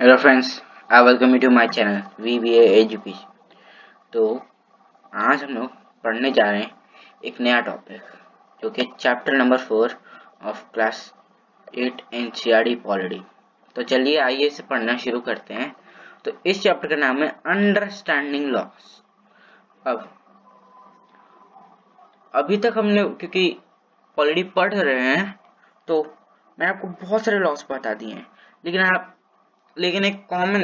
Hello friends, I welcome you to my channel VBA education. तो आज हम लोग पढ़ने जा रहे हैं एक नया टॉपिक जो कि chapter number 4 of class 8 NCERT polity. तो चलिए आइए इसे पढ़ना शुरू करते हैं। तो इस चैप्टर का नाम है अंडरस्टैंडिंग लॉस। अब अभी तक हमने क्योंकि पॉलिटी पढ़ रहे हैं तो मैं आपको बहुत सारे लॉस बता दिए हैं, लेकिन एक कॉमन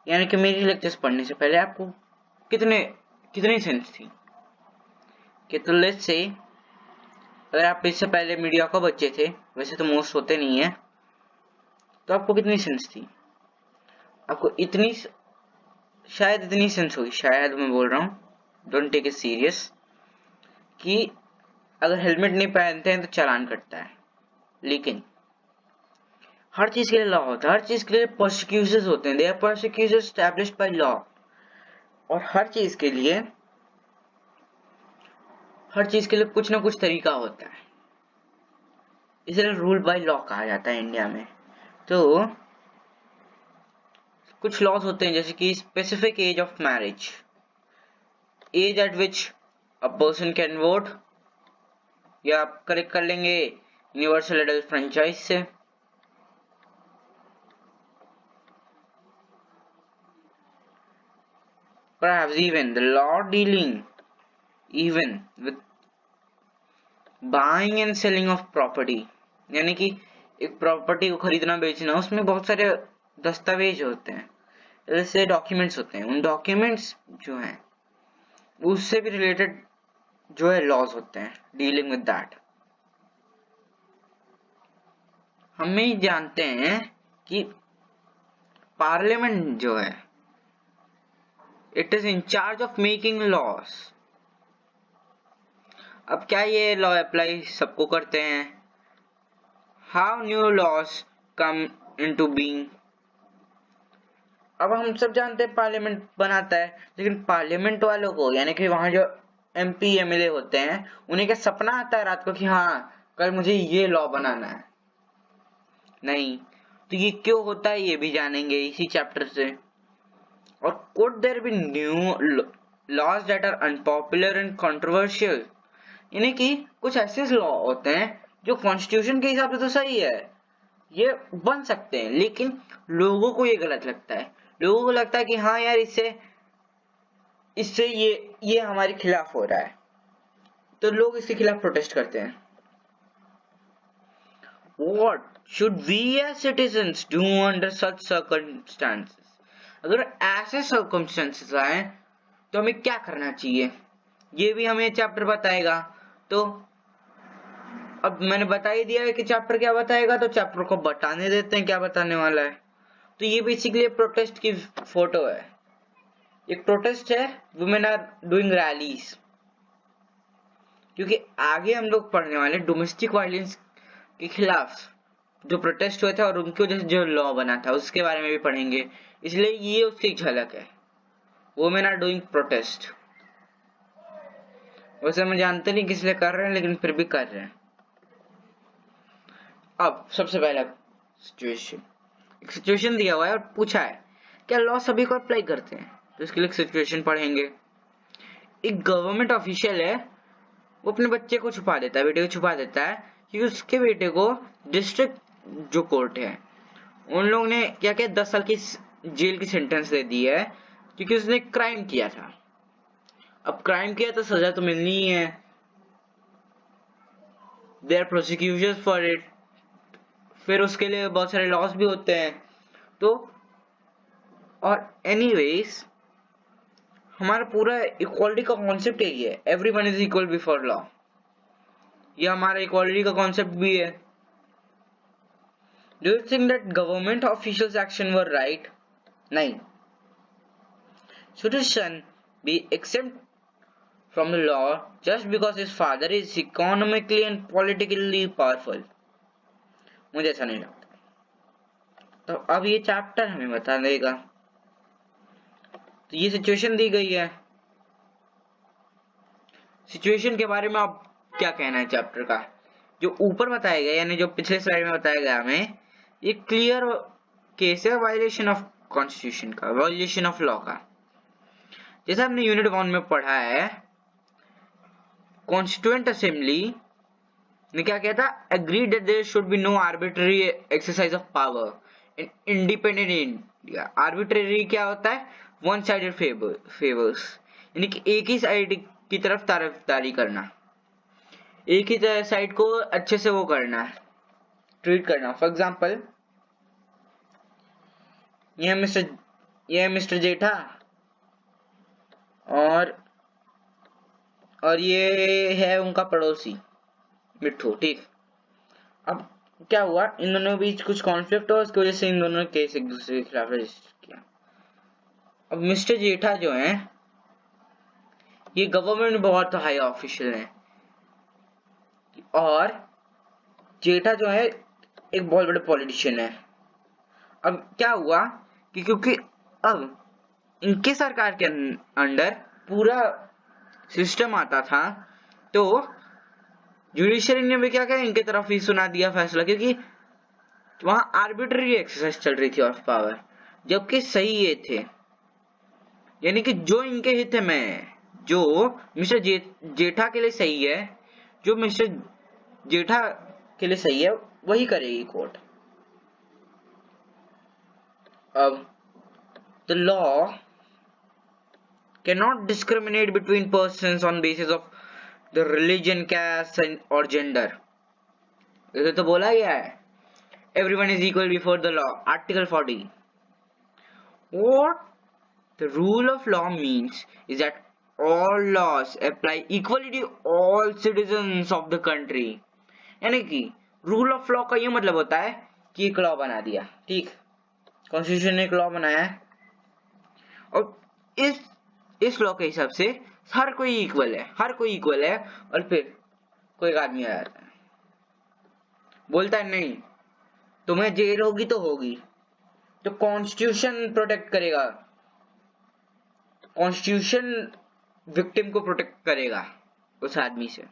यानी कि मेरी लेक्चर्स पढ़ने से पहले आपको कितनी सेंस थी कि तो लेट्स से अगर आप इससे पहले मीडिया को बच्चे थे, वैसे तो मोस्ट होते नहीं है, तो आपको कितनी सेंस थी? आपको शायद इतनी सेंस होगी, शायद मैं बोल रहा हूँ, डोंट टेक इट सीरियस, कि अगर हेलमेट नहीं पहनते हैं तो चालान कटता है। लेकिन हर चीज के लिए लॉ होता है, हर चीज के लिए प्रोसिक्यूशंस होते हैं, they are prosecutions established by law. और हर चीज के लिए कुछ ना कुछ तरीका होता है, इसलिए रूल बाय लॉ कहा जाता है इंडिया में। तो कुछ लॉज होते हैं जैसे कि specific age of marriage, age at which a person can vote, या आप करेक्ट कर लेंगे यूनिवर्सल एडल्ट फ्रेंचाइज से। Perhaps even the law dealing even with buying and selling of property, यानी कि एक प्रॉपर्टी को खरीदना बेचना, उसमें बहुत सारे दस्तावेज होते हैं, जैसे डॉक्यूमेंट्स होते हैं। उन डॉक्यूमेंट्स जो हैं उससे भी रिलेटेड जो है लॉज होते हैं डीलिंग विद दैट। हम ही जानते हैं कि पार्लियामेंट जो है it is in charge of making laws. अब क्या ये लॉ अप्लाई सबको करते हैं? How new laws come into being. अब हम सब जानते हैं पार्लियामेंट बनाता है, लेकिन पार्लियामेंट वालों को यानी कि वहां जो MP MLA होते हैं, उन्हें क्या सपना आता है रात को कि हाँ कल मुझे ये लॉ बनाना है? नहीं। तो ये क्यों होता है ये भी जानेंगे इसी चैप्टर से। और could there be new laws that are unpopular and controversial, यानी कि कुछ ऐसे लॉ होते हैं जो कॉन्स्टिट्यूशन के हिसाब से तो सही है, ये बन सकते हैं, लेकिन लोगों को ये गलत लगता है। लोगों को लगता है कि हाँ यार इससे इससे ये हमारे खिलाफ हो रहा है, तो लोग इसके खिलाफ प्रोटेस्ट करते हैं। What should we as citizens do under such circumstances? अगर ऐसे circumstances आए तो हमें क्या करना चाहिए, ये भी हमें चैप्टर बताएगा। तो अब मैंने बता ही दिया है कि चैप्टर क्या बताएगा, तो चैप्टर को बताने देते हैं क्या बताने वाला है। तो ये बेसिकली प्रोटेस्ट की फोटो है। एक प्रोटेस्ट है, वुमेन आर डूइंग रैलीज, क्योंकि आगे हम लोग पढ़ने वाले डोमेस्टिक वायलेंस के खिलाफ जो प्रोटेस्ट हुए थे और उनकी वजह से जो लॉ बना था उसके बारे में भी पढ़ेंगे, इसलिए ये उसकी झलक है। वुमेन आर डूइंग प्रोटेस्ट, वैसे हम जानते नहीं किस लिए कर रहे हैं, लेकिन फिर भी कर रहे हैं। अब सबसे पहला सिचुएशन दिया हुआ है और पूछा है क्या लॉ सभी को अप्लाई करते हैं, तो इसके लिए सिचुएशन पढ़ेंगे। एक गवर्नमेंट ऑफिशियल है, वो अपने बच्चे को छुपा देता है, बेटे को छुपा देता है, क्योंकि उसके बेटे को डिस्ट्रिक्ट जो कोर्ट है उन लोगों ने क्या क्या 10 साल की जेल की सेंटेंस दे दी है, क्योंकि उसने क्राइम किया था। अब क्राइम किया तो सजा तो मिलनी ही है, देयर प्रोसिक्यूशन फॉर इट, फिर उसके लिए बहुत सारे लॉस भी होते हैं। तो और एनीवेज हमारा पूरा इक्वालिटी का कॉन्सेप्ट यही है, everyone is equal before law, ये हमारा इक्वालिटी का कॉन्सेप्ट भी है। Do you think that government officials' action were right? नहीं. Should his son be exempt from the law just because his father is economically and politically powerful? मुझे ऐसा नहीं लगता। तो अब ये चैप्टर हमें बता देगा। तो ये सिचुएशन दी गई है, सिचुएशन के बारे में आप क्या कहना है चैप्टर का? जो ऊपर बताया गया यानी जो पिछले स्लाइड में बताया गया हमें, ये क्लियर केस है वायलेशन ऑफ कॉन्स्टिट्यूशन का, वायलेशन ऑफ लॉ का। जैसे हमने यूनिट 1 में पढ़ा है, कॉन्स्टिट्यूएंट असेंबली ने क्या किया था, agreed that there should be no arbitrary exercise of power in independent India. Arbitrary क्या होता है, वन साइडेड फेवर्स, यानी कि एक ही साइड की तरफ तरफदारी करना, एक ही साइड को अच्छे से वो करना है, ट्रीट करना। फॉर एग्जाम्पल, ये मिस्टर जेठा और ये है उनका पड़ोसी मिट्ठू, ठीक। अब क्या हुआ, इन दोनों के बीच कुछ कॉन्फ्लिक्ट हुआ, उसकी वजह से इन दोनों ने केस एक दूसरे के खिलाफ रजिस्टर किया। अब मिस्टर जेठा जो है, ये गवर्नमेंट में बहुत हाई ऑफिशियल है, और जेठा जो है एक बहुत बड़े पॉलिटिशियन है। अब क्या हुआ कि क्योंकि अब इनके सरकार के अंडर पूरा सिस्टम आता था, तो जुडिशरी ने भी क्या किया, इनके तरफ ही सुना दिया फैसला, क्योंकि वहां आर्बिट्ररी एक्सरसाइज चल रही थी ऑफ पावर, जबकि सही ये थे, यानी कि जो इनके हित में, जो मिस्टर जेठा के लिए सही है, जो मिस्टर जेठा के लिए सही है वही करेगी कोर्ट। अब the law can not discriminate between persons on basis of the religion, caste और जेंडर। इसे तो बोला गया है, everyone is equal before the law, article 40. What the rule of law means is that all laws apply equally to all citizens of the country. यानी कि rule of law का ये मतलब होता है कि एक लॉ बना दिया, ठीक, कॉन्स्टिट्यूशन ने एक लॉ बनाया है, और इस लॉ के हिसाब से हर कोई इक्वल है, और फिर कोई एक आदमी आ जाता है, बोलता है नहीं तुम्हें जेल होगी तो होगी, तो कॉन्स्टिट्यूशन प्रोटेक्ट करेगा, कॉन्स्टिट्यूशन विक्टिम को प्रोटेक्ट करेगा उस आदमी से।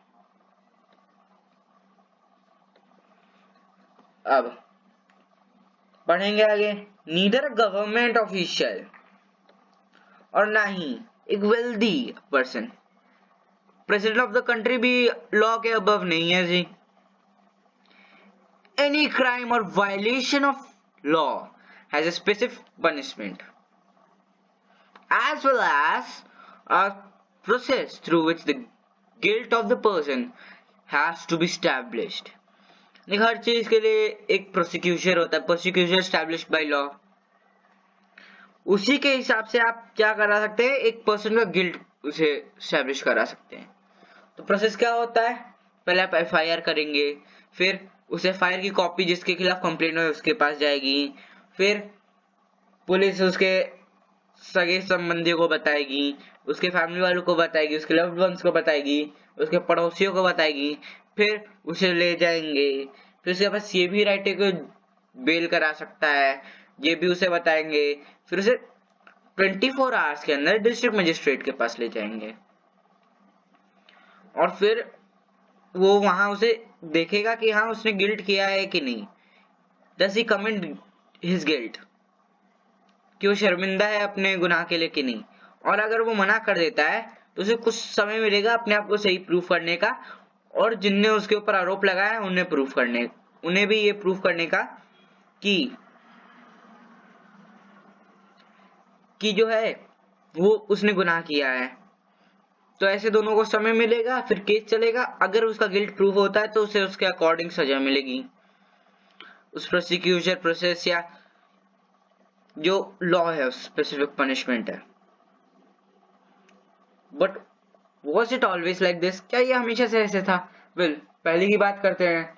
अब पढ़ेंगे आगे, नीदर गवर्नमेंट ऑफिशियल और ना ही एक wealthy person, president of the country भी लॉ के अबव नहीं है जी। Any crime or violation of law has a specific punishment, as well as a process through which the guilt of the person has to be established. हर चीज के लिए एक prosecution होता है, प्रोसिक्यूशन established by law। उसी के हिसाब से आप क्या करा सकते हैं, एक पर्सन का गिल्ट उसे स्टैब्लिश करा सकते हैं। तो प्रोसेस क्या होता है, पहले आप FIR करेंगे, फिर उस FIR की कॉपी जिसके खिलाफ कंप्लेंट हो उसके पास जाएगी, फिर पुलिस उसके सगे संबंधियों को बताएगी, उसके फैमिली वालों को बताएगी, उसके लव्ड वंस को बताएगी, उसके पड़ोसियों को बताएगी, फिर उसे ले जाएंगे, फिर उसके पास ये भी राइट है कि बेल करा सकता है, ये भी उसे बताएंगे, फिर उसे 24 आवर्स के अंदर डिस्ट्रिक्ट मजिस्ट्रेट के पास ले जाएंगे, और फिर वो वहां उसे देखेगा कि हाँ उसने गिल्ट किया है कि नहीं, does he commit his guilt, कि वो शर्मिंदा है अपने गुनाह के लिए कि नहीं, और अगर वो मना कर देता है तो उसे कुछ समय मिलेगा अपने आप को सही प्रूफ करने का, और जिनने उसके ऊपर आरोप लगाया उन्हें भी ये प्रूफ करने का कि जो है वो उसने गुनाह किया है। तो ऐसे दोनों को समय मिलेगा, फिर केस चलेगा, अगर उसका गिल्ट प्रूफ होता है तो उसे उसके अकॉर्डिंग सजा मिलेगी, उस प्रोसिक्यूशन प्रोसेस या जो लॉ है उस स्पेसिफिक पनिशमेंट है। But was it always like this, क्या ये हमेशा से ऐसे था? वेल, पहले की बात करते हैं,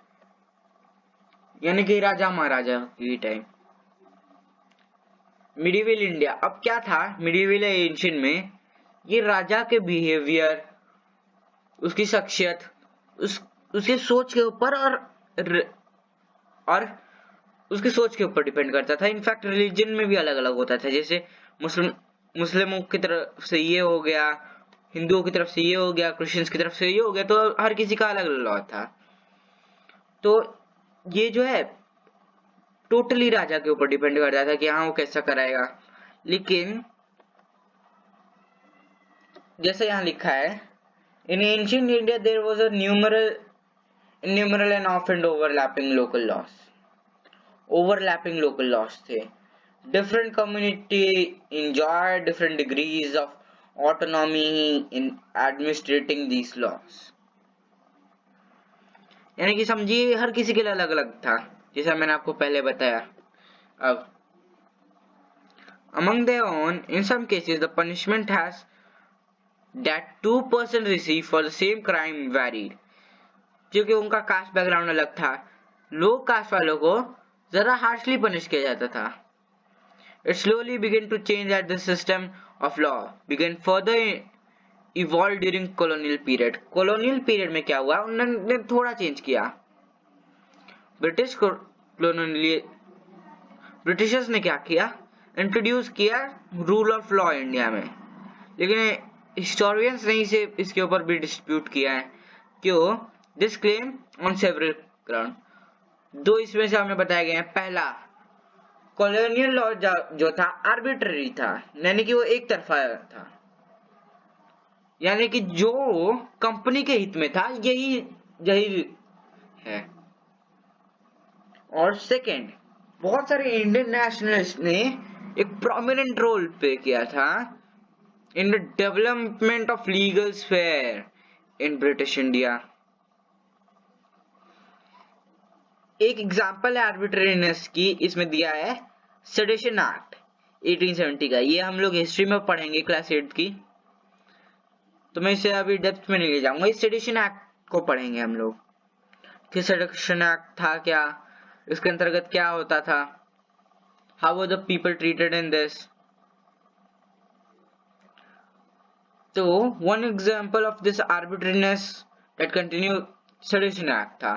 यानी कि राजा महाराजा की टाइम, मिडिवल इंडिया। अब क्या था मिडिवल एंशियंट में, ये राजा के बिहेवियर, उसकी शख्सियत, उसकी सोच के ऊपर और उसकी सोच के ऊपर डिपेंड करता था। इनफैक्ट रिलीजन में भी अलग अलग होता था, जैसे मुस्लिमों की तरफ से ये हो गया, हिंदुओं की तरफ से ये हो गया, क्रिश्चियंस की तरफ से ये हो गया, तो हर किसी का अलग अलग लॉ था। तो ये जो है टोटली राजा के ऊपर डिपेंड करता था कि हाँ वो कैसा कराएगा। लेकिन जैसे यहाँ लिखा है, in ancient India there was a numeral and often overlapping local laws थे। Different community enjoy different degrees of autonomy in administrating these laws। यानी कि समझिए हर किसी के लिए अलग अलग था, जैसा मैंने आपको पहले बताया। अब among their own, in some cases the punishment has that two person receive for the same crime varied। क्योंकि उनका कास्ट बैकग्राउंड अलग था, लो कास्ट वालों को जरा हार्शली पनिश किया जाता था। It slowly began to change as the system of law began further evolve during colonial period। colonial period में क्या हुआ, उन्होंने थोड़ा चेंज किया। ब्रिटिशर्स ने क्या किया, इंट्रोड्यूस किया रूल ऑफ लॉ इंडिया में। लेकिन हिस्टोरियंस ने इसे इसके ऊपर भी डिस्प्यूट किया है। क्यों? This claim on several ground. दो इसमें से हमें बताया गया है। पहला, कॉलोनियल लॉ जो था आर्बिट्ररी था, यानी कि वो एक तरफा था, यानी कि जो कंपनी के हित में था यही यही है। और सेकंड, बहुत सारे इंडियन नेशनलिस्ट ने एक प्रोमिनेंट रोल प्ले किया था in the development of legal sphere in British India. एक एग्जांपल है आर्बिट्रेरीनेस की, इसमें दिया है सेडेशन एक्ट 1870 का। ये हम लोग हिस्ट्री में पढ़ेंगे क्लास 8 की, तो मैं इसे अभी डेप्थ में नहीं ले जाऊंगा। इस सेडेशन एक्ट को पढ़ेंगे हम लोग कि सेडेशन एक्ट था क्या, इसके अंतर्गत क्या होता था, how were the people treated in this. तो one example of this arbitrariness that continue sedition act था।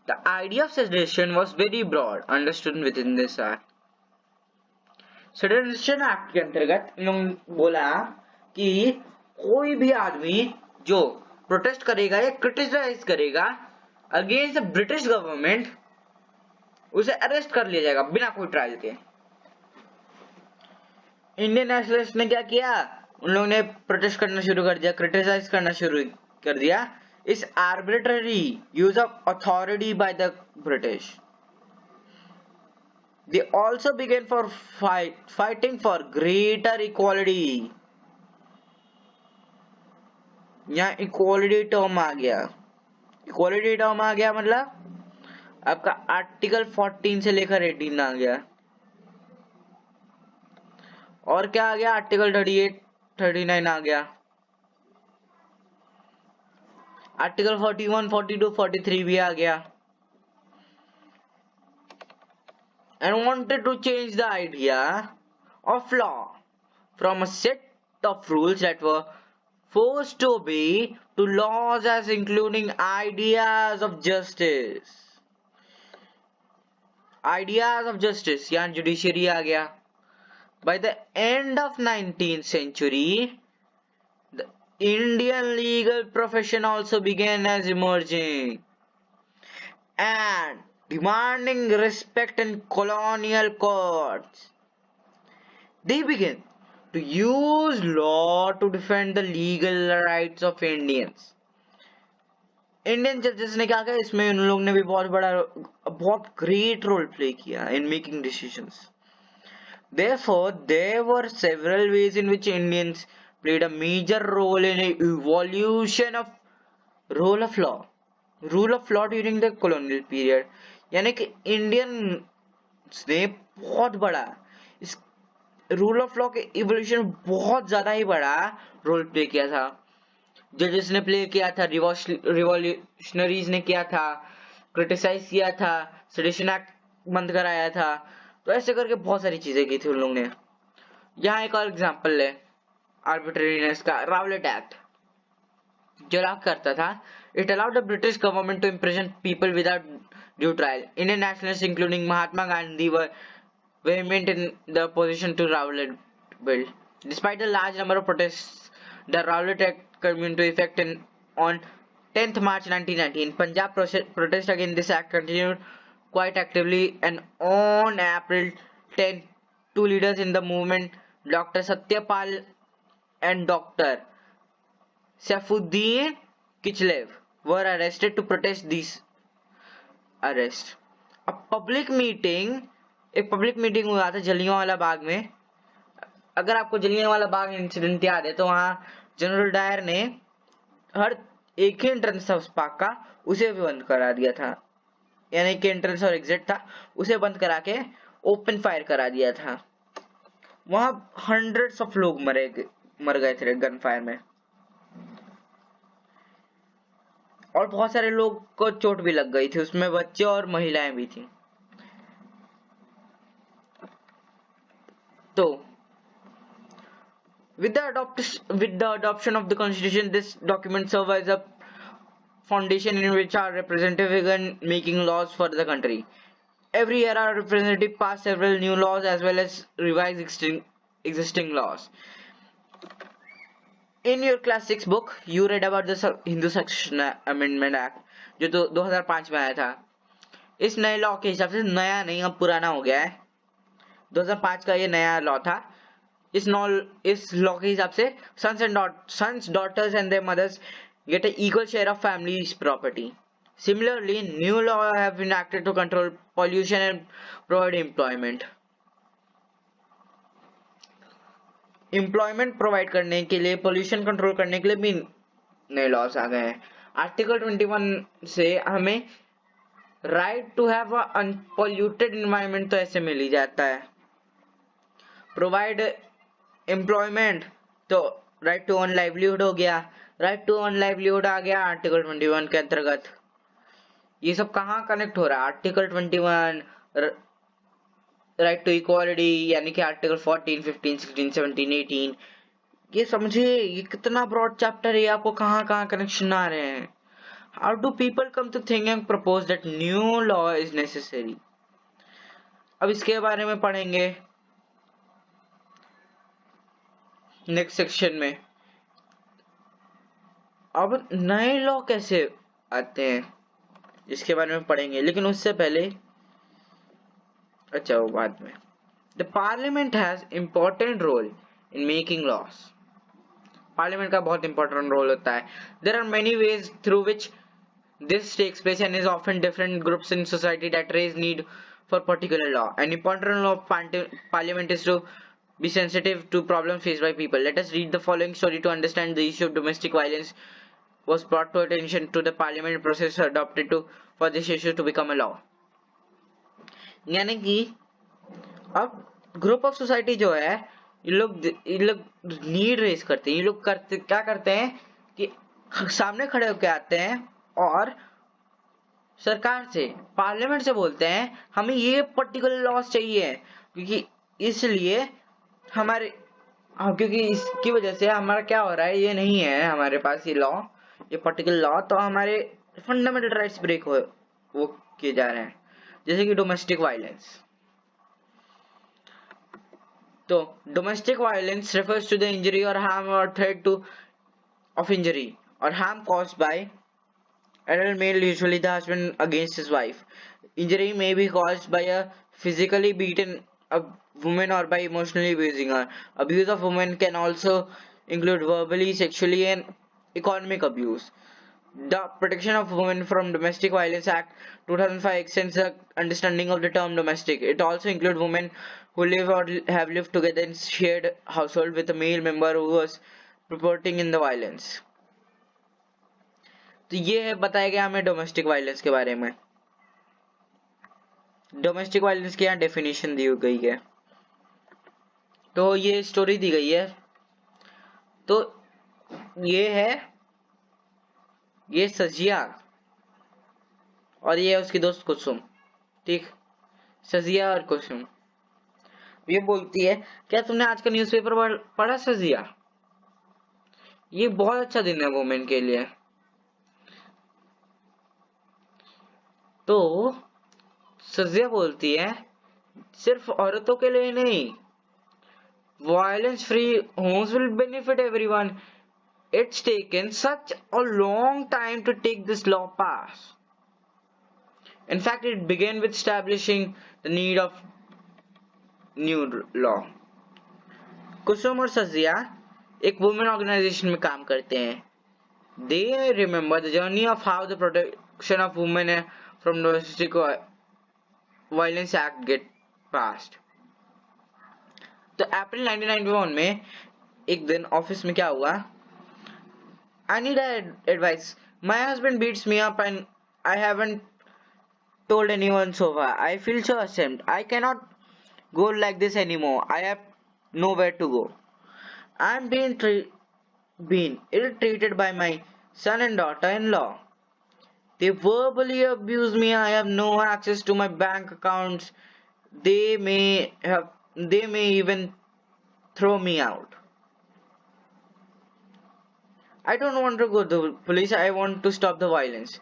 The idea of sedition was very broad, understood within this act। Sedition Act के अंतर्गत इन लोगों ने बोला कि कोई भी आदमी जो प्रोटेस्ट करेगा या क्रिटिसाइज करेगा अगेंस्ट द ब्रिटिश गवर्नमेंट, उसे अरेस्ट कर लिया जाएगा बिना कोई ट्रायल के। इंडियन नेशनलिस्ट ने क्या किया, उन लोगों ने प्रोटेस्ट करना शुरू कर दिया, क्रिटिसाइज करना शुरू कर दिया is arbitrary use of authority by the British। They also began for fighting for greater equality। यहाँ इक्वालिटी टर्म आ गया। इक्वालिटी टर्म आ गया मतलब आपका आर्टिकल 14 से लेकर 18 आ गया। और क्या आ गया, आर्टिकल 38 39 आ गया, आर्टिकल 41 42 43 भी आ गया। And wanted to change the idea of law from a set of rules that were forced to obey to laws as including ideas of justice। ideas of justice यहाँ जुडिशरी आ गया। By the end of 19th century, the Indian legal profession also began as emerging and demanding respect in colonial courts। They began to use law to defend the legal rights of Indians। Indian जजेस ने क्या किया, इसमें उन लोगों ने भी बहुत ग्रेट रोल प्ले किया in making decisions। Therefore, there were several ways in which Indians played a major role in the evolution of rule of law during the colonial period। यानी कि इंडियन ने बहुत बड़ा इस रूल ऑफ लॉ के evolution बहुत ज्यादा ही बड़ा रोल प्ले किया था। जजेस ने प्ले किया था, रिवॉल्यूशनरीज ने किया था, क्रिटिसाइज किया था, सेडिशन एक्ट बंद कराया था, तो ऐसे करके बहुत सारी चीजें की थी उन लोगों ने। यहाँ एक और एग्जांपल है आर्बिट्रेरीनेस का, रावलेट एक्ट जो लॉ करता था, it allowed the British government to imprison people without due trial. Indian nationalist including Mahatma Gandhi were vehement in the opposition to Rowlatt Bill। Despite the large number of protests, the Rowlatt Act came into effect on 10th March 1919। Punjab protest against this act continued quite actively, and on April 10, two leaders in the movement, Dr. Satyapal and Dr. Saifuddin Kichlev, were arrested to protest these arrests. A public meeting, एक public meeting हुआ था जलियांवाला बाग में. अगर आपको Jallianwala Bagh incident याद है तो वहां जनरल डायर ने हर एक ही एंट्रेंस था उस पार्क का, उसे भी बंद करा दिया था. यानी कि एंट्रेंस और एग्जिट था उसे बंद करा के ओपन फायर करा दिया था. वहां हंड्रेड्स ऑफ लोग मर गए थे गन फायर में, और बहुत सारे लोग को चोट भी लग गई थी, उसमें बच्चे और महिलाएं भी थी. तो with the adoption of the constitution, this document serves as a foundation in which our representative began making laws for the country. Every year our representative passed several new laws as well as revised existing laws. In your class 6 book, you read about the Hindu Succession Amendment Act, जो तो 2005 में आया था. इस नए law के हिसाब से, नया नहीं अब पुराना हो गया है, 2005 का ये नया लॉ था. इस लॉ के हिसाब से sons, daughters and their mothers get an equal share of family's property. Similarly, new laws have been enacted to control pollution and provide employment. Employment provide करने के लिए, पोल्यूशन कंट्रोल करने के लिए भी नए लॉस आ गए हैं. आर्टिकल 21 से हमें right to have a unpolluted environment तो ऐसे मिल ही जाता है. प्रोवाइड एम्प्लॉयमेंट तो राइट टू अर्न लाइवलीहुड हो गया. राइट टू अर्न लाइवलीहुड आ गया आर्टिकल 21 के अंतर्गत. ये सब कहाँ कनेक्ट हो रहा है? आर्टिकल 21, राइट टू इक्वालिटी, यानी कि आर्टिकल 14, 15, 16, 17, 18. ये समझिए ये कितना ब्रॉड चैप्टर है, आपको कहाँ कहाँ कनेक्शन आ रहे हैं. How do people come to think and propose that new law is necessary? अब इसके बारे में पढ़ेंगे नेक्स्ट सेक्शन में. अब नए लॉ कैसे आते हैं इसके बारे में पढ़ेंगे, लेकिन उससे पहले, अच्छा वो बाद में. The parliament has important role in making laws. Parliament का बहुत इंपॉर्टेंट रोल होता है. There are many ways through which this takes place and is often different groups in society that raise need for particular law. An important role of parliament is to be sensitive to problems faced by people. Let us read the following story to understand the issue of domestic violence was brought to attention to the parliament process adopted to for this issue to become a law. यानी कि अब group of society जो है, ये लोग need raise करते हैं. ये लोग क्या करते हैं कि सामने खड़े होकर आते हैं और सरकार से, पार्लियामेंट से बोलते हैं हमें ये पर्टिकुलर लॉस चाहिए, क्योंकि इसलिए क्योंकि इसकी वजह से हमारा क्या हो रहा है, ये नहीं है हमारे पास ये लॉ, ये पर्टिकुलर लॉ, तो हमारे फंडामेंटल राइट्स ब्रेक वो किए जा रहे हैं, जैसे कि डोमेस्टिक वायलेंस. तो domestic violence refers to the injury or harm or threat to of injury or harm caused by adult male, usually the husband, against his wife. Injury may be caused by a physically beaten a woman or by emotionally abusing her. Abuse of women can also include verbally, sexually and economic abuse. The Protection of Women from Domestic Violence Act 2005 extends the understanding of the term domestic. It also includes women who live or have lived together in shared household with a male member who was purporting in the violence. तो ये है बताया गया हमें domestic violence के बारे में. Domestic violence की यहाँ डेफिनेशन दी गई है, तो ये स्टोरी दी गई है. तो ये है, ये सजिया और ये है उसकी दोस्त कुसुम. ठीक, सजिया और कुसुम. ये बोलती है, क्या तुमने आज का न्यूज़पेपर पढ़ा सजिया? ये बहुत अच्छा दिन है वुमेन के लिए. तो सजिया बोलती है सिर्फ औरतों के लिए नहीं, violence free homes will benefit everyone. It's taken such a long time to take this law pass. In fact, it began with establishing the need of new law. कुसुम और सजिया एक वुमेन ऑर्गेनाइजेशन में काम करते हैं. They remember the journey of how the Protection of Women from Domestic Violence Act get passed. तो अप्रैल 1991 में एक दिन ऑफिस में क्या हुआ? I need advice. My husband beats me up and I haven't told anyone so far. I feel so ashamed. I cannot go like this anymore. I have nowhere to go. I'm being ill-treated by my son and daughter-in-law. They verbally abuse me. I have no access to my bank accounts. They may even throw me out. I don't want to go to the police. I want to stop the violence.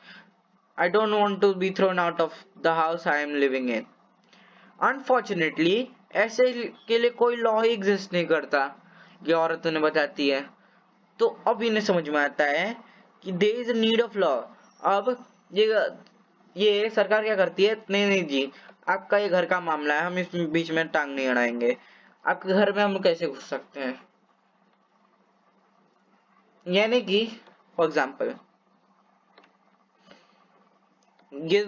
I don't want to be thrown out of the house I am living in. Unfortunately, ऐसे के लिए कोई law ही exist नहीं करता, ये औरत उन्हें बताती है. तो अब इन्हें समझ में आता है कि there is a need of law. अब ये सरकार क्या करती है? नहीं जी, आपका ये घर का मामला है, हम इस बीच में टांग नहीं अड़ाएंगे. आपके घर में हम कैसे घुस सकते हैं? यानी कि फॉर एग्जाम्पल ये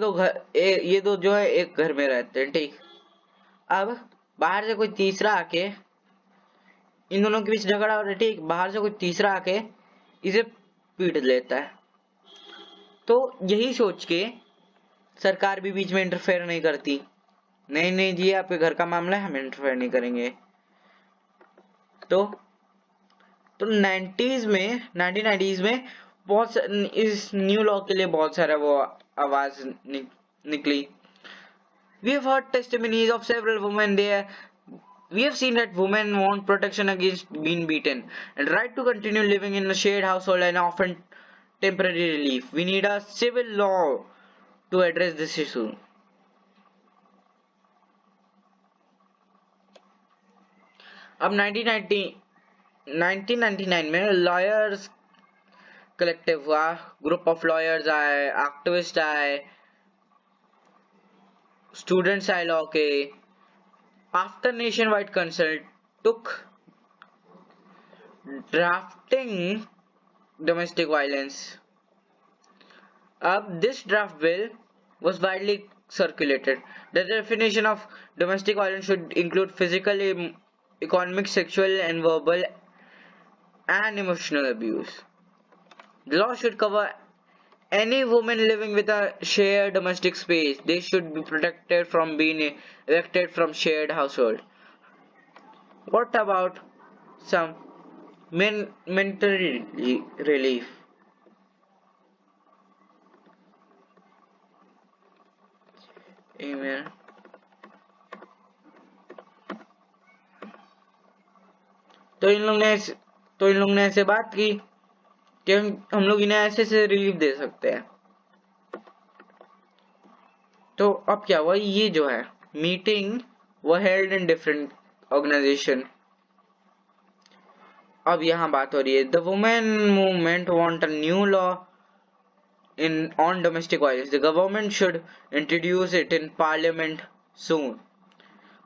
दो जो है एक घर में रहते हैं, ठीक. अब बाहर से कोई तीसरा आके, इन दोनों के बीच झगड़ा हो रहा है, ठीक. बाहर से कोई तीसरा आके इसे पीट लेता है. तो यही सोच के सरकार भी बीच में इंटरफेयर नहीं करती. नहीं जी, आपके घर का मामला है, हम इंटरफेयर नहीं करेंगे. तो 1990s में बहुत इस न्यू लॉ के लिए बहुत सारा वो आवाज निकली. We have heard testimonies of several women there. We have seen that women want protection against being beaten and right to continue living in a shared household and often temporary relief. We need a civil law to address this issue. अब 1999 में lawyers collective हुआ. Group of lawyers आए, activist आए, students आए law के. After nation wide consult took drafting domestic violence. This draft bill was widely circulated. The definition of domestic violence should include physical, economic, sexual and verbal and emotional abuse. The law should cover any woman living with a shared domestic space. They should be protected from being evicted from shared household. What about some mental relief? Amen. तो इन लोग ने ऐसे बात की कि हम लोग इन्हें ऐसे रिलीफ दे सकते हैं. तो अब क्या हुआ? ये जो है मीटिंग वो हेल्ड इन डिफरेंट ऑर्गेनाइजेशन. अब यहाँ बात हो रही है, the women movement want a new law on domestic violence. The government should introduce it in parliament soon.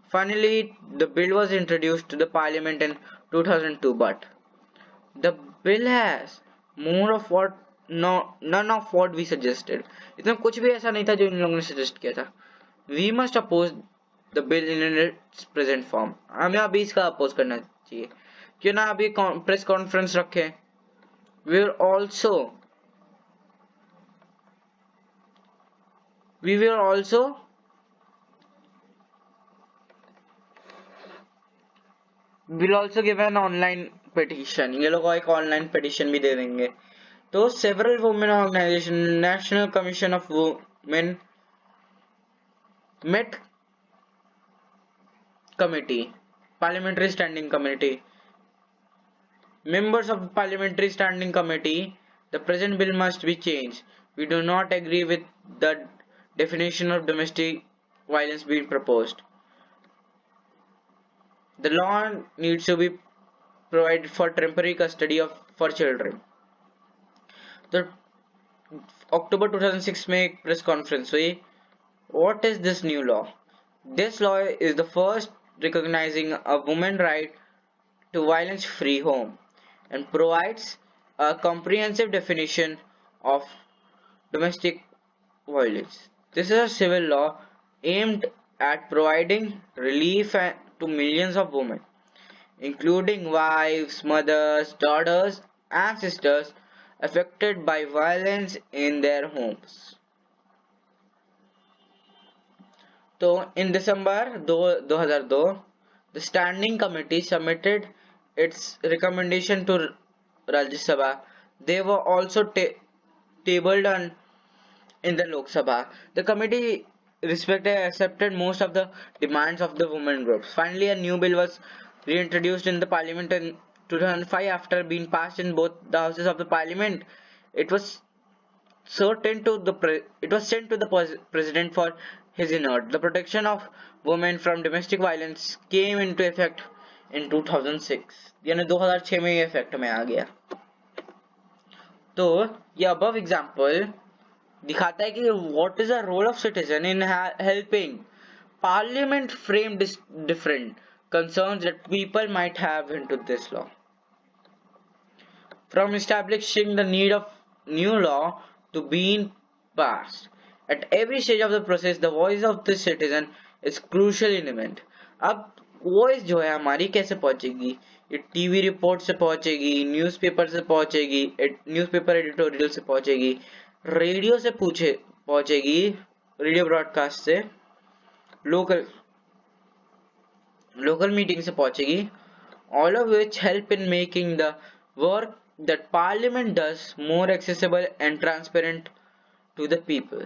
Finally, the bill was introduced to the parliament in 2002, but the bill has more of what none of what we suggested. इसमें कुछ भी ऐसा नहीं था जो इन लोगों ने suggest किया था. We must oppose the bill in its present form. हमें अभी इसका अपोज करना चाहिए. क्यों ना अभी प्रेस कॉन्फ्रेंस रखें. We will also give an online petition. ये लोग एक ऑनलाइन पिटिशन भी दे देंगे. तो several women organization, National Commission of Women, Met Committee, Parliamentary Standing Committee, members of the Parliamentary Standing Committee, the present bill must be changed. We do not agree with the definition of domestic violence being proposed. The law needs to be provided for temporary custody for children. तो अक्टूबर 2006 में एक press conference हुई What is this new law? This law is the first recognizing a woman's right to violence-free home and provides a comprehensive definition of domestic violence. This is a civil law aimed at providing relief to millions of women, including wives, mothers, daughters, and sisters affected by violence in their homes. तो in December 2002, the Standing Committee submitted its recommendation to Rajya Sabha. They were also tabled in the Lok Sabha. The committee accepted most of the demands of the women groups. Finally, a new bill was reintroduced in the parliament in 2005 after being passed in both the houses of the parliament. It was it was sent to the president for his inert. The protection of women from domestic violence came into effect in 2006. यानी 2006 में ये effect में आ गया. तो ये above example दिखाता है कि what is the role of citizen in helping parliament frame different concerns that people might have into this law. From establishing the need of new law to being passed. At every stage of the process, the voice of the citizen is crucial element. अब voice जो है हमारी कैसे पहुंचेगी? ये TV report से पहुंचेगी, newspaper से पहुंचेगी, न्यूज़पेपर एडिटोरियल से पहुंचेगी, रेडियो से पहुंचेगी, रेडियो ब्रॉडकास्ट से, लोकल मीटिंग से पहुंचेगी. All of which help in making the work that parliament does more accessible and transparent to the people.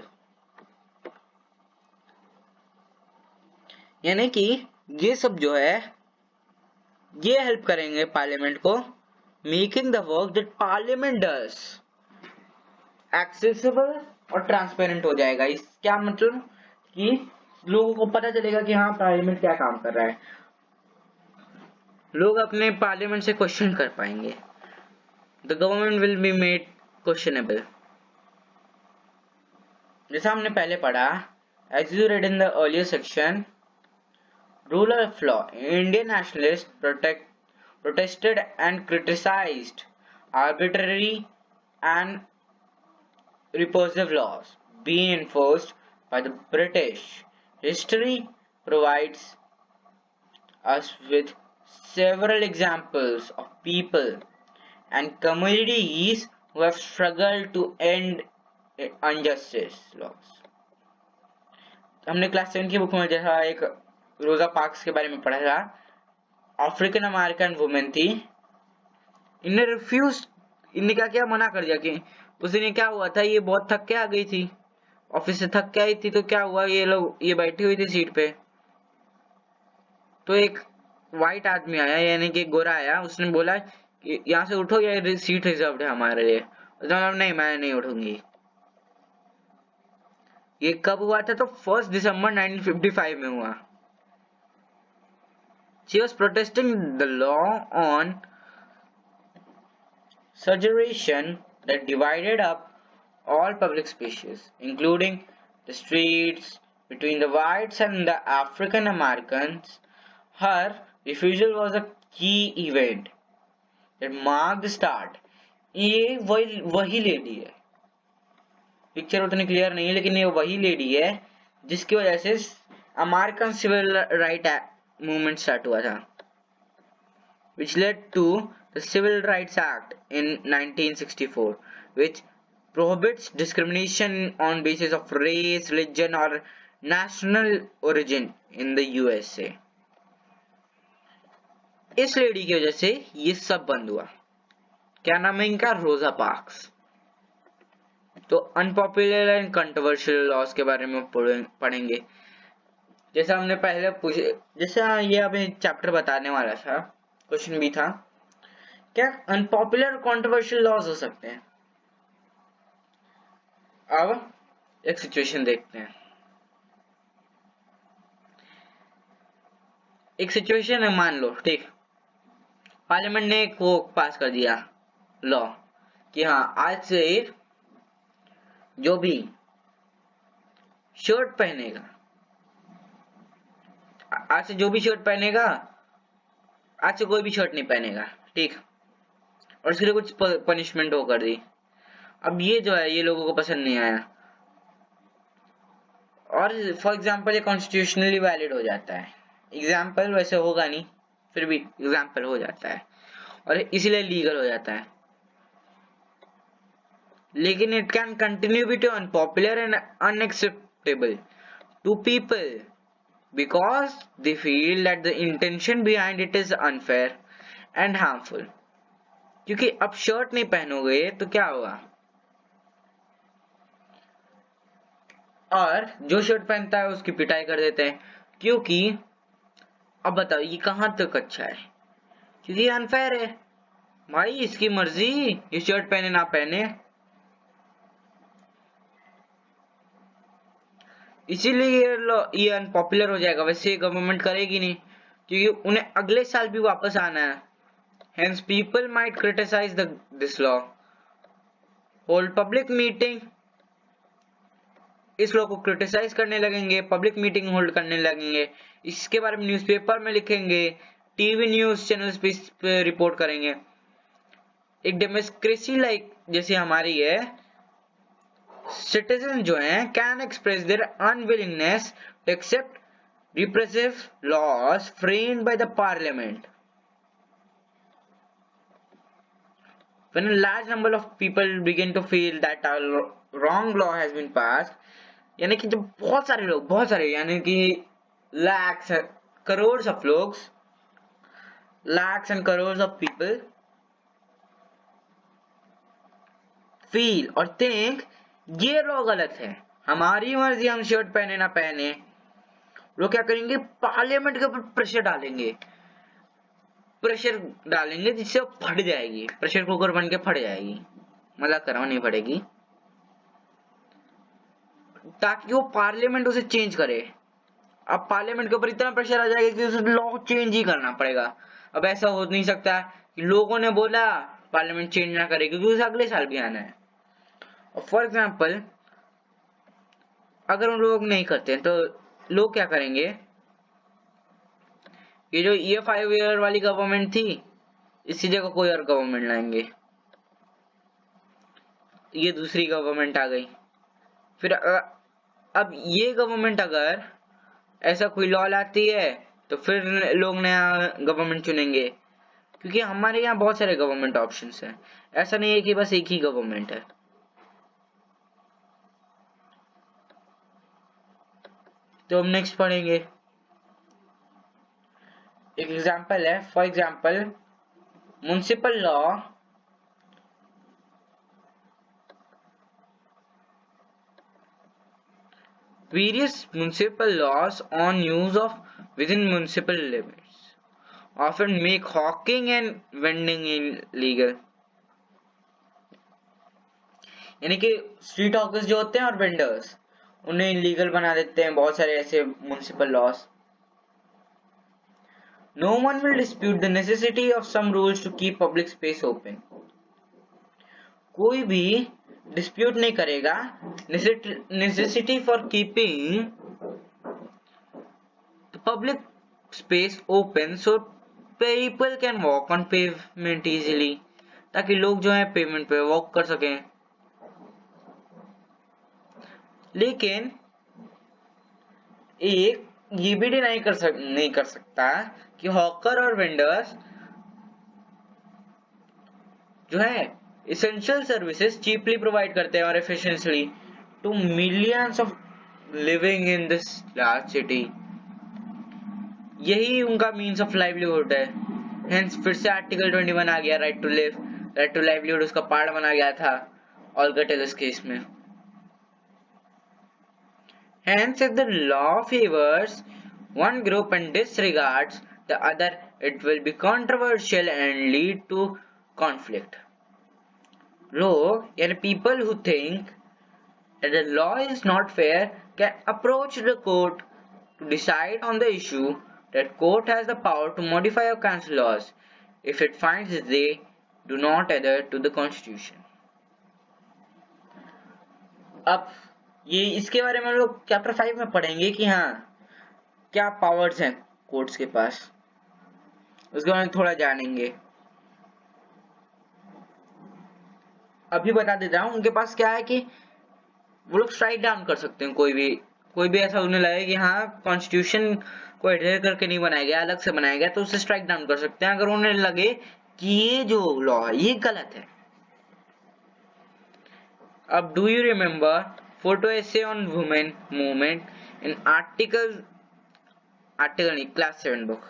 यानी कि ये सब जो है ये हेल्प करेंगे पार्लियामेंट को making the work that parliament does accessible और ट्रांसपेरेंट हो जाएगा. इस क्या मतलब कि लोगों को पता चलेगा कि हाँ पार्लियामेंट क्या काम कर रहा है. लोग अपने पार्लियामेंट से क्वेश्चन कर पाएंगे. The government will be made questionable. जैसा हमने पहले पढ़ा, as you read in the earlier section, rule of law, Indian nationalists protested and criticized arbitrary and repressive laws being enforced by the British. History provides us with several examples of people and communities who have struggled to end injustice laws. हमने class 7 की book में जैसा एक रोजा parks के बारे में पढ़ा था. अफ्रीकन अमेरिकन वुमेन थी. इनने क्या किया, मना कर दिया. कि उस दिन क्या हुआ था, ये बहुत थक के आ गई थी, ऑफिस से थक के आई थी. तो क्या हुआ, ये बैठी हुई थी सीट पे. तो एक वाइट आदमी आया, यानी कि गोरा आया. उसने बोला कि यहाँ से उठो, ये सीट रिजर्व्ड है हमारे लिए. मतलब नहीं, मैं नहीं उठूंगी. ये कब हुआ था? तो 1 दिसंबर 1955 में हुआ. She was protesting the law on segregation that divided up all public spaces, including the streets, between the whites and the African Americans. Her refusal was a key event that marked the start. ये वही lady है. Picture उतनी clear नहीं है, लेकिन ये वही lady है जिसकी वजह से American civil right movement start हुआ था, which led to the Civil Rights Act in 1964, which prohibits discrimination on basis of race, religion or national origin in the USA. इस लेडी की वजह से ये सब बंद हुआ. क्या नाम है इनका? रोजा पार्क्स. तो अनपॉपुलर एंड कंट्रोवर्शियल लॉस के बारे में पढ़ेंगे. जैसा हमने पहले पूछे, जैसा ये अभी चैप्टर बताने वाला था, क्वेश्चन भी था, क्या अनपॉपुलर कंट्रोवर्शियल लॉज हो सकते हैं? अब एक सिचुएशन देखते हैं. एक सिचुएशन है, मान लो, ठीक, पार्लियामेंट ने एक वो पास कर दिया लॉ कि हाँ आज से जो भी शर्ट पहनेगा, आज से जो भी शर्ट पहनेगा, आज से कोई भी शर्ट नहीं पहनेगा, ठीक, और इसके लिए कुछ पनिशमेंट हो कर दी। अब ये जो है ये लोगों को पसंद नहीं आया, और फॉर एग्जाम्पल ये कॉन्स्टिट्यूशनली वैलिड हो जाता है। एग्जाम्पल वैसे होगा नहीं, फिर भी एग्जाम्पल हो जाता है और इसीलिए लीगल हो जाता है। लेकिन it can continue be to unpopular and unacceptable to people because they feel that the intention behind it is unfair and harmful। क्योंकि अब शर्ट नहीं पहनोगे तो क्या होगा, और जो शर्ट पहनता है उसकी पिटाई कर देते हैं। क्योंकि अब बताओ ये कहां तक अच्छा है, क्योंकि अनफेयर है भाई, इसकी मर्जी ये शर्ट पहने ना पहने। इसीलिए ये अनपॉपुलर हो जाएगा। वैसे गवर्नमेंट करेगी नहीं क्योंकि उन्हें अगले साल भी वापस आना है। Hence people might criticize this law, hold public meeting, इस लॉ को क्रिटिसाइज करने लगेंगे, पब्लिक मीटिंग होल्ड करने लगेंगे, इसके बारे में न्यूज़पेपर में लिखेंगे, टीवी न्यूज चैनल्स पे रिपोर्ट करेंगे। एक डेमोक्रेसी लाइक जैसे हमारी है, सिटीजन जो हैं can express their unwillingness to accept repressive laws framed by the parliament। When a large number of people begin to feel that a wrong law has been passed, यानी कि जब बहुत सारे यानी कि lakhs crores of लोग, lakhs and crores of people feel और think ये लॉ गलत है, हमारी मर्जी हम शर्ट पहने ना पहने, लोग क्या करेंगे, पार्लियामेंट के ऊपर प्रेशर डालेंगे जिससे वो फट जाएगी, प्रेशर कुकर बन के फट जाएगी, मजाक कर रहा हूं, नहीं फटेगी, ताकि वो पार्लियामेंट उसे चेंज करे। अब पार्लियामेंट के ऊपर इतना प्रेशर आ जाएगा कि उसे लॉ चेंज ही करना पड़ेगा। अब ऐसा हो नहीं सकता कि लोगों ने बोला पार्लियामेंट चेंज ना करे, क्योंकि उसे अगले साल भी आना है। और फॉर एग्जाम्पल अगर उन लोग नहीं करते तो लोग क्या करेंगे, ये जो ये 5 ईयर वाली गवर्नमेंट थी इसी जगह कोई और गवर्नमेंट लाएंगे, ये दूसरी गवर्नमेंट आ गई, फिर अब ये गवर्नमेंट अगर ऐसा कोई लॉ लाती है तो फिर लोग नया गवर्नमेंट चुनेंगे, क्योंकि हमारे यहाँ बहुत सारे गवर्नमेंट ऑप्शंस हैं, ऐसा नहीं है कि बस एक ही गवर्नमेंट है। तो हम नेक्स्ट पढ़ेंगे, एक एग्जांपल है, for example municipal law various municipal laws on use of within municipal limits often make hawking and vending illegal। यानी कि स्ट्रीट हॉकर्स जो होते हैं और वेंडर्स उन्हें इलीगल बना देते हैं बहुत सारे ऐसे municipal laws. No one will dispute the necessity of some rules to keep public space open। कोई भी डिस्प्यूट नहीं करेगा necessity for keeping the public space open so people can walk on pavement easily, ताकि लोग जो है payment पे walk कर सकें। लेकिन एक ये भी डिनाई नहीं कर सकता कि हॉकर और वेंडर्स जो है essential सर्विसेज चीपली प्रोवाइड करते हैं और efficiently to millions of living in this large city, यही उनका मीन्स ऑफ लाइवलीहुड है। हेंस फिर से आर्टिकल 21 आ गया, राइट टू लाइवलीहुड उसका पार्ट बना गया था ऑल्गा टेलर्स केस में। Hence, if the law favors one group and disregards the other, it will be controversial and lead to conflict। लोग यानी people who think that the law is not fair can approach the court to decide on the issue। That court has the power to modify or cancel laws if it finds they do not adhere to the constitution। अब ये इसके बारे में हम लोग chapter 5 में पढ़ेंगे कि हाँ क्या पावर्स हैं कोर्ट्स के पास, उसके बारे में थोड़ा जानेंगे। अभी बता देता हूँ उनके पास क्या है कि वो लोग स्ट्राइक डाउन कर सकते हैं कोई भी ऐसा उन्हें लगे कि हाँ कॉन्स्टिट्यूशन को एडहेयर करके नहीं बनाया गया, अलग से बनाया गया, तो उसे स्ट्राइक डाउन कर सकते हैं अगर उन्हें लगे कि ये जो लॉ है ये गलत है। अब do you remember photo essay on women movement in article नहीं, क्लास 7 बुक।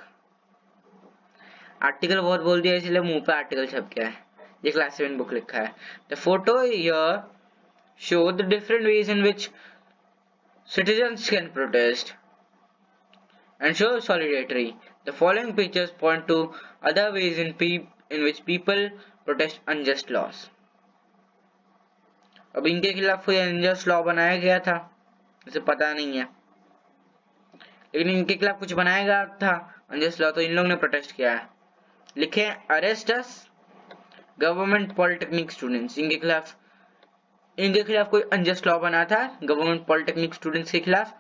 आर्टिकल बहुत बोल दिया इसलिए मुंह पे आर्टिकल छप गया है, ये क्लास 7 बुक लिखा है। The photo here show the different ways in which citizens can protest and show solidarity. The following pictures point to other ways in which people protest unjust laws. अब इनके खिलाफ कोई अनजस्ट लॉ बनाया गया था, इसे पता नहीं है, लेकिन इनके खिलाफ कुछ बनाया गया था अनजस्ट लॉ, तो इन लोगों ने प्रोटेस्ट किया है। लिखे अरेस्ट अस गवर्नमेंट पॉलिटेक्निक स्टूडेंट्स, इनके खिलाफ कोई अनजस्ट लॉ बना था गवर्नमेंट पॉलिटेक्निक स्टूडेंट्स के खिलाफ,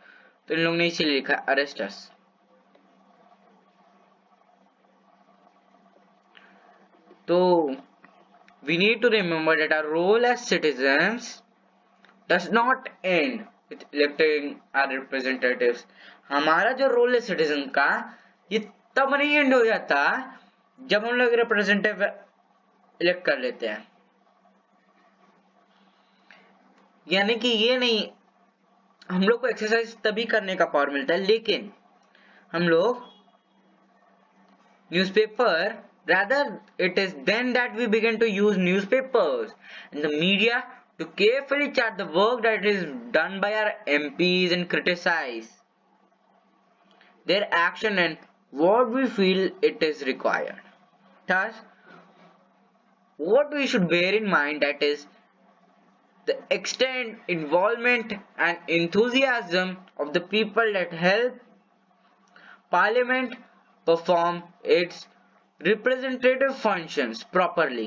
तो इन लोगों ने इसीलिए लिखा अरेस्ट अस। तो we need to remember that our role as citizens does not end with electing our representatives. हमारा जो रोल है सिटीजन का ये तब नहीं एंड हो जाता जब हम लोग रिप्रेजेंटेटिव इलेक्ट कर लेते हैं, यानी कि ये नहीं, हम लोग को एक्सरसाइज तभी करने का पावर मिलता है, लेकिन हम लोग newspaper, rather it is then that we begin to use newspapers and the media to carefully chart the work that is done by our MPs and criticize their action and what we feel it is required. Thus, what we should bear in mind that is the extent, involvement and enthusiasm of the people that help Parliament perform its representative functions properly.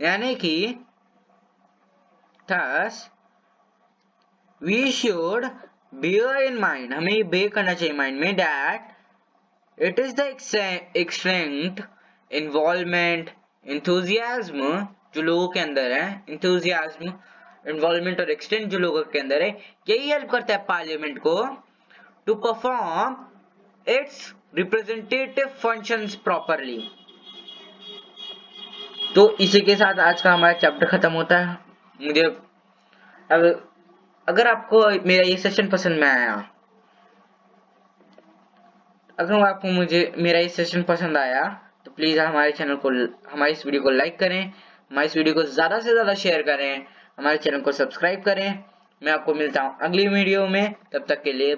यानी कि thus we should bear in mind, हमें ये bear करना चाहिए mind में that it is the extent, involvement, enthusiasm जो लोगों के अंदर है, enthusiasm, involvement और extent जो लोगों के अंदर है, यही हेल्प करता है पार्लियामेंट को to perform its representative functions properly. तो इसी के साथ आज का हमारा चैप्टर खत्म होता है। मुझे अगर आपको मेरा ये सेशन पसंद में आया, अगर आपको मेरा ये सेशन पसंद आया तो प्लीज हमारे चैनल को, हमारे इस वीडियो को लाइक करें, हमारे इस वीडियो को ज्यादा से ज्यादा शेयर करें, हमारे चैनल को सब्सक्राइब करें। मैं आपको मिलता हूँ अगली वीडियो में, तब तक के लिए